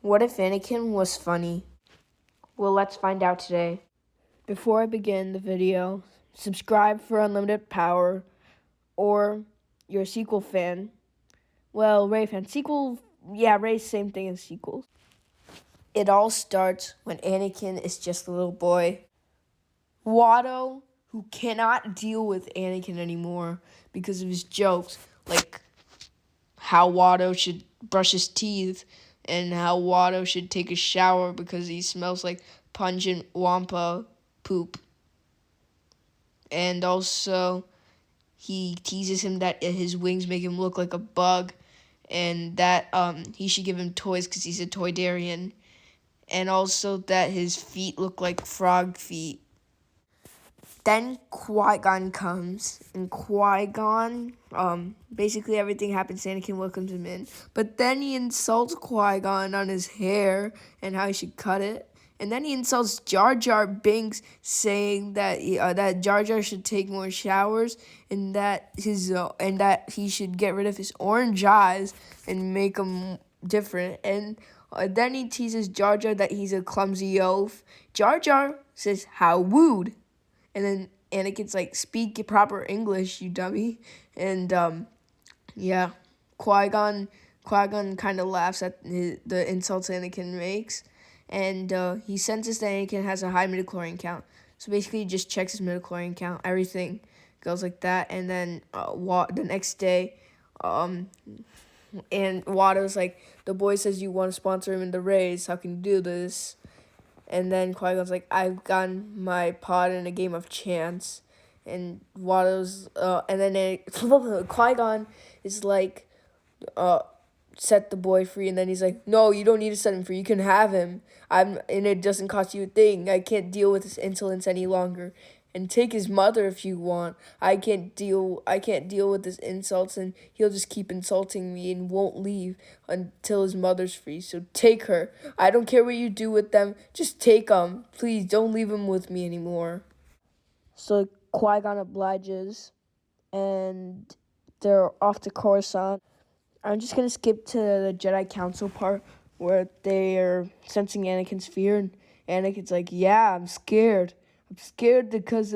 What if Anakin was funny? Well, let's find out today. Before I begin the video, subscribe for unlimited power, or you're a sequel fan. Well, Ray fan. Ray's same thing as sequels. It all starts when Anakin is just a little boy. Watto, who cannot deal with Anakin anymore because of his jokes, like how Watto should brush his teeth and how Watto should take a shower because he smells like pungent Wampa poop. And also, he teases him that his wings make him look like a bug and that he should give him toys because he's a toydarian. And also that his feet look like frog feet. Then Qui-Gon comes, and Qui-Gon, basically everything happens, Anakin welcomes him in. But then he insults Qui-Gon on his hair and how he should cut it. And then he insults Jar Jar Binks, saying that that Jar Jar should take more showers and that he should get rid of his orange eyes and make them different. And then he teases Jar Jar that he's a clumsy oaf. Jar Jar says, "How wooed." And then Anakin's like, "Speak proper English, you dummy." And Qui-Gon kind of laughs at the insults Anakin makes, and he senses that Anakin has a high midichlorian count. So basically, he just checks his midichlorian count. Everything goes like that, and then the next day, and Watto's like, "The boy says you want to sponsor him in the race. How can you do this?" And then Qui-Gon's like, "I've gotten my pod in a game of chance." And Watto's, and then Qui-Gon is like, set the boy free. And then he's like, "No, you don't need to set him free. You can have him. And it doesn't cost you a thing. I can't deal with his insolence any longer. And take his mother if you want. I can't deal with his insults, and he'll just keep insulting me and won't leave until his mother's free. So take her. I don't care what you do with them. Just take them. Please don't leave him with me anymore." So Qui-Gon obliges, and they're off to Coruscant. I'm just going to skip to the Jedi Council part where they are sensing Anakin's fear, and Anakin's like, "Yeah, I'm scared. I'm scared because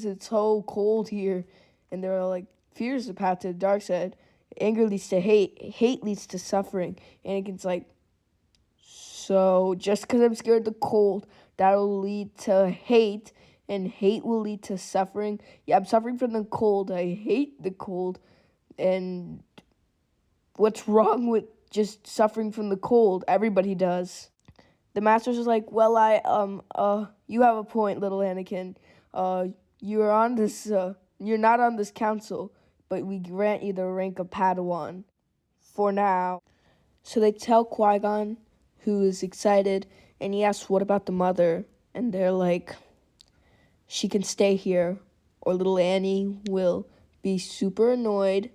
it's so cold here." And they're all like, "Fear is the path to the dark side. Anger leads to hate. Hate leads to suffering." Anakin's like, "So just because I'm scared of the cold, that'll lead to hate, and hate will lead to suffering? Yeah, I'm suffering from the cold. I hate the cold. And what's wrong with just suffering from the cold? Everybody does." The Masters is like, "Well, you have a point, little Anakin. You're not on this council, but we grant you the rank of Padawan for now." So they tell Qui-Gon, who is excited, and he asks, "What about the mother?" And they're like, "She can stay here, or little Annie will be super annoyed,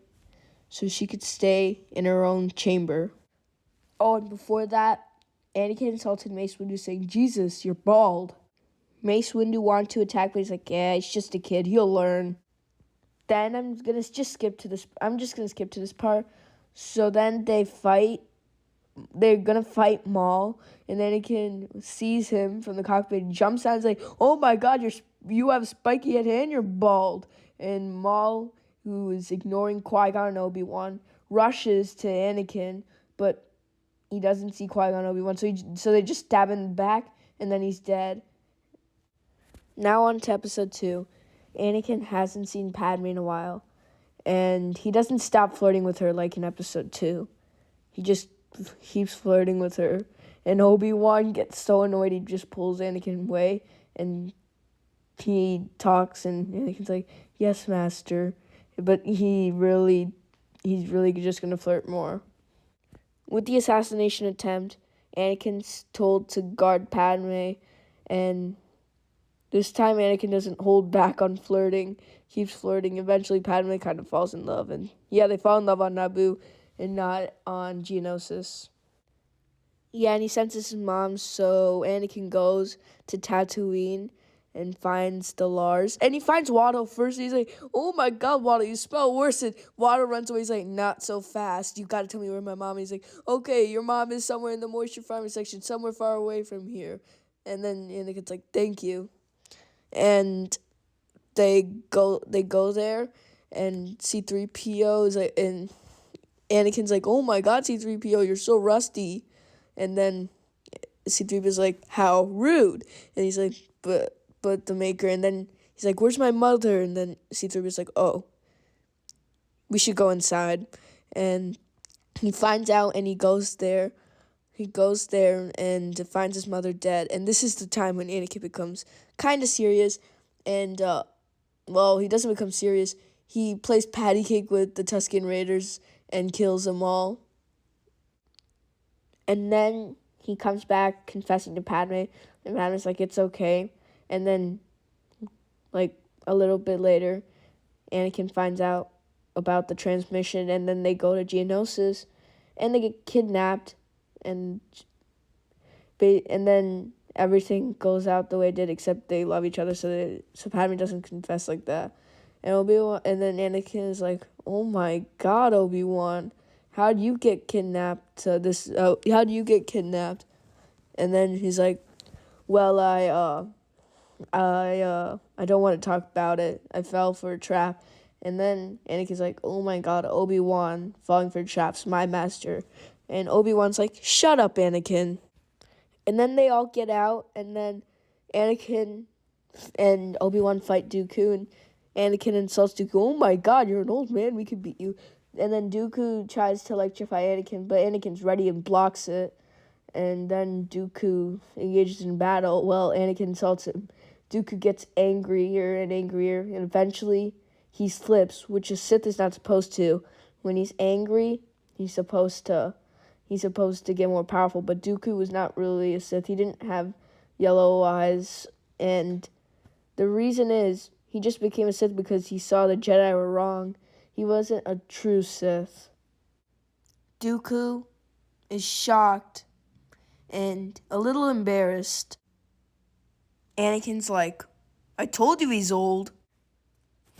so she could stay in her own chamber." Oh, and before that, Anakin insulted Mace Windu, saying, "Jesus, you're bald." Mace Windu wanted to attack, but he's like, "Yeah, he's just a kid. He'll learn." Then I'm just gonna skip to this part. So then they fight. They're gonna fight Maul, and Anakin sees him from the cockpit, jumps out, and is like, "Oh my God, you have spiky head and you're bald." And Maul, who is ignoring Qui-Gon and Obi-Wan, rushes to Anakin, but he doesn't see Qui-Gon and Obi-Wan, so they just stab him in the back, and then he's dead. Now on to episode 2. Anakin hasn't seen Padme in a while, and he doesn't stop flirting with her like in episode 2. He just keeps flirting with her, and Obi-Wan gets so annoyed he just pulls Anakin away, and he talks, and Anakin's like, "Yes, master," but he's really just gonna flirt more. With the assassination attempt, Anakin's told to guard Padme, and this time Anakin doesn't hold back on flirting, keeps flirting. Eventually, Padme kind of falls in love, and yeah, they fall in love on Naboo and not on Geonosis. Yeah, and he senses his mom, so Anakin goes to Tatooine, and finds the Lars. And he finds Waddle first. He's like, oh my God, Waddle, you spell worse. And Waddle runs away. He's like, not so fast. You got to tell me where my mom is. He's like, okay, your mom is somewhere in the moisture farming section, somewhere far away from here. And then Anakin's like, thank you. And they go there, and C-3PO is like, and Anakin's like, oh my God, C-3PO, you're so rusty. And then C-3PO is like, how rude. And he's like, but the maker. And then he's like, where's my mother? And then C-3PO is like, oh, we should go inside. And he finds out, and he goes there. He goes there and finds his mother dead. And this is the time when Anakin becomes kind of serious. And, he doesn't become serious. He plays patty cake with the Tusken Raiders and kills them all. And then he comes back confessing to Padme. And Padme's like, it's okay. And then, a little bit later, Anakin finds out about the transmission. And then they go to Geonosis. And they get kidnapped. And then everything goes out the way it did, except they love each other, so Padme doesn't confess like that. And Obi-Wan, and then Anakin is like, "Oh my God, Obi-Wan, how'd you get kidnapped? How'd you get kidnapped?" And then he's like, "Well, I don't want to talk about it. I fell for a trap." And then Anakin's like, "Oh my God, Obi-Wan, falling for traps, my master." And Obi-Wan's like, shut up, Anakin. And then they all get out, and then Anakin and Obi-Wan fight Dooku, and Anakin insults Dooku. Oh my God, you're an old man, we could beat you. And then Dooku tries to electrify Anakin, but Anakin's ready and blocks it. And then Dooku engages in battle. Well, Anakin insults him. Dooku gets angrier and angrier, and eventually he slips, which a Sith is not supposed to. When he's angry, he's supposed to get more powerful, but Dooku was not really a Sith. He didn't have yellow eyes, and the reason is he just became a Sith because he saw the Jedi were wrong. He wasn't a true Sith. Dooku is shocked and a little embarrassed. Anakin's like, I told you he's old.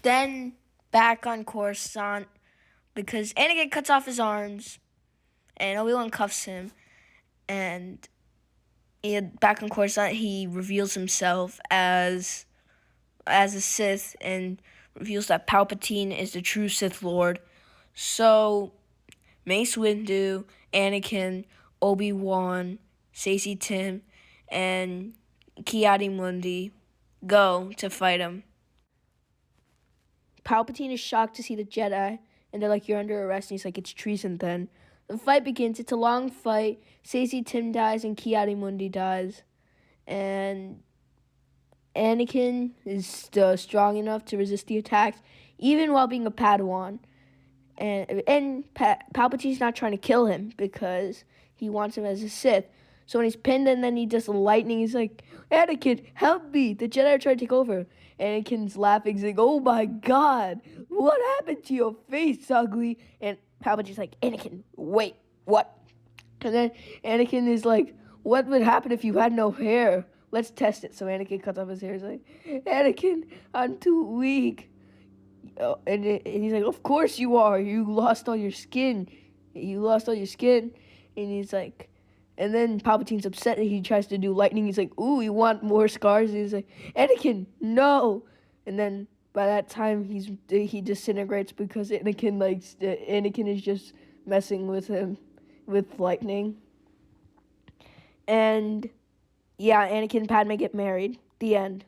Then back on Coruscant, because Anakin cuts off his arms, and Obi-Wan cuffs him, and back on Coruscant, he reveals himself as a Sith and reveals that Palpatine is the true Sith Lord. So Mace Windu, Anakin, Obi-Wan, Stacey Tim, and Ki-Adi-Mundi go to fight him. Palpatine is shocked to see the Jedi, and they're like, you're under arrest, and he's like, it's treason then. The fight begins. It's a long fight. Stacey Tim dies and Ki-Adi-Mundi dies. And Anakin is still strong enough to resist the attacks, even while being a Padawan. And Palpatine's not trying to kill him because he wants him as a Sith. So when he's pinned and then he does lightning, he's like, Anakin, help me. The Jedi are trying to take over. Anakin's laughing. He's like, oh my God, what happened to your face, ugly? And Palpatine's like, Anakin, wait, what? And then Anakin is like, what would happen if you had no hair? Let's test it. So Anakin cuts off his hair. He's like, Anakin, I'm too weak. And he's like, of course you are. You lost all your skin. And he's like, and then Palpatine's upset and he tries to do lightning. He's like, ooh, you want more scars? And he's like, Anakin, no. And then by that time, he disintegrates because Anakin is just messing with him with lightning. And yeah, Anakin and Padme get married. The end.